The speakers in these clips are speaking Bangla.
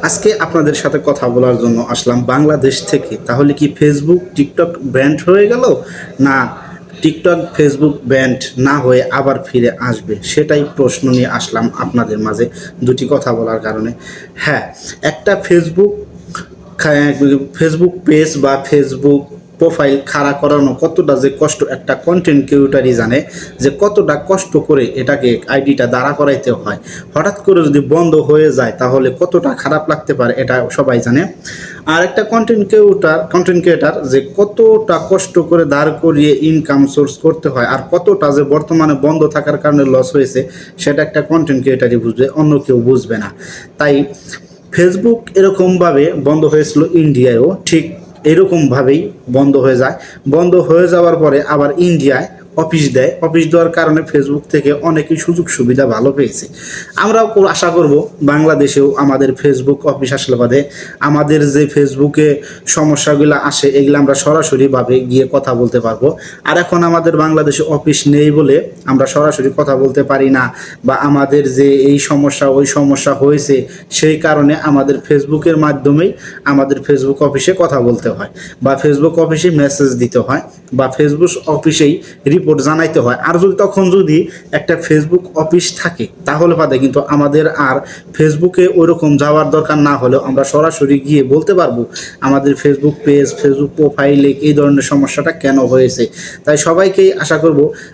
আজকে আপনাদের সাথে কথা বলার জন্য আসলাম বাংলাদেশ থেকে। তাহলে কি ফেসবুক টিকটক ব্যান্ড হয়ে গেল, না টিকটক ফেসবুক ব্যান্ড না হয়ে আবার ফিরে আসবে? সেটাই প্রশ্ন নিয়ে আসলাম আপনাদের মাঝে দুটি কথা বলার কারণে। হ্যাঁ, একটা ফেসবুক পেজ বা ফেসবুক প্রোফাইল খাড়া করানো কতটা যে কষ্ট একটা কন্টেন্ট ক্রিয়েটরই জানে, যে কতটা কষ্ট করে এটাকে আইডিটা দাঁড়া করাইতে হয়। হঠাৎ করে যদি বন্ধ হয়ে যায় তাহলে কতটা খারাপ লাগতে পারে এটা সবাই জানে। আর একটা কন্টেন্ট ক্রিয়েটার যে কতটা কষ্ট করে দাঁড় করিয়ে ইনকাম সোর্স করতে হয়, আর কতটা যে বর্তমানে বন্ধ থাকার কারণে লস হয়েছে, সেটা একটা কন্টেন্ট ক্রিয়েটারই বুঝবে, অন্য কেউ বুঝবে না। তাই ফেসবুক এরকমভাবে বন্ধ হয়েছিল ইন্ডিয়ায়ও, ঠিক এরকমভাবেই বন্ধ হয়ে যায়। বন্ধ হয়ে যাওয়ার পরে আবার ইন্ডিয়ায় অফিস দেয়। অফিস দেওয়ার কারণে ফেসবুক থেকে অনেকেই সুযোগ সুবিধা ভালো পেয়েছে। আমরাও আশা করব বাংলাদেশেও আমাদের ফেসবুক অফিস আসলে বাদে আমাদের যে ফেসবুকে সমস্যাগুলো আসে এগুলো আমরা সরাসরিভাবে গিয়ে কথা বলতে পারবো। আর এখন আমাদের বাংলাদেশে অফিস নেই বলে আমরা সরাসরি কথা বলতে পারি না, বা আমাদের যে এই সমস্যা ওই সমস্যা হয়েছে সেই কারণে আমাদের ফেসবুকের মাধ্যমেই আমাদের ফেসবুক অফিসে কথা বলতে হয়, বা ফেসবুক অফিসে মেসেজ দিতে হয়, বা ফেসবুক অফিসেই রিপোর্ট জানাইতে হয়। আর যদি একটা ফেসবুক অফিস থাকে তাহলে বাদে কিন্তু আমাদের আর ফেসবুকে ওইরকম যাওয়ার দরকার না হলেও আমরা সরাসরি গিয়ে বলতে পারবো আমাদের ফেসবুক পেজ ফেসবুক প্রোফাইলে এই ধরনের সমস্যাটা কেন হয়েছে। তাই সবাইকেই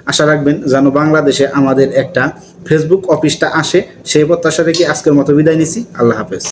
আশা রাখবেন যেন বাংলাদেশে আমাদের একটা ফেসবুক অফিসটা আসে। সেই প্রত্যাশা রেখে আজকের মতো বিদায় নিচ্ছি। আল্লাহ হাফেজ।